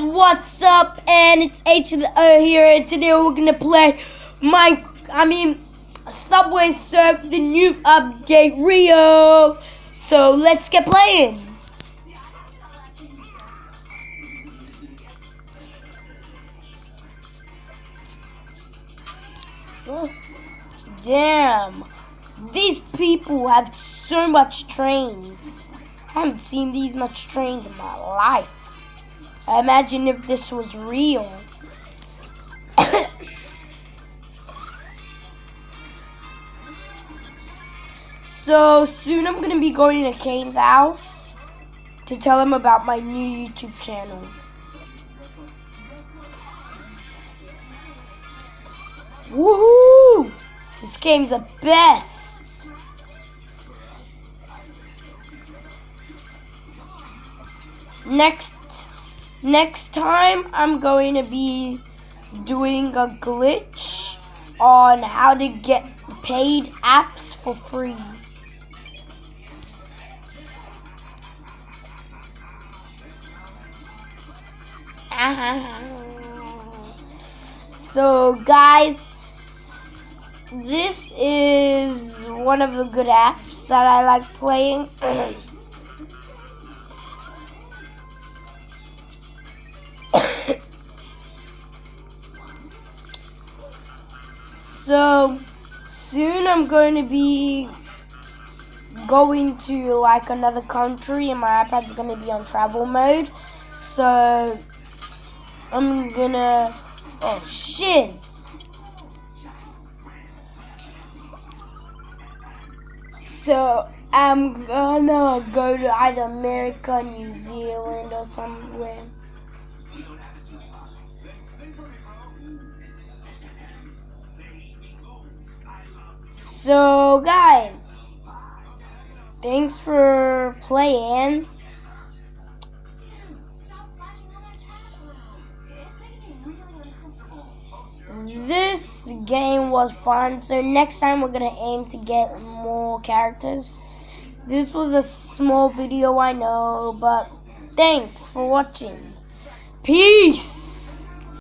what's up? And it's H to the O here, and today we're gonna play Subway Surf, the new update, Rio. So let's get playing. Oh, damn, these people have so much trains. I haven't seen these much trains in my life. I imagine if this was real. So soon I'm going to be going to Kane's house to tell him about my new YouTube channel. Woohoo! This game's the best. Next time I'm going to be doing a glitch on how to get paid apps for free. So guys, this is one of the good apps that I like playing. So soon I'm going to be going to like another country, and my iPad's going to be on travel mode. So I'm gonna, oh shiz. So I'm gonna go to either America, New Zealand, or somewhere. So guys, thanks for playing. This game was fun, so next time we're gonna aim to get more characters. This was a small video, I know, but thanks for watching. Peace!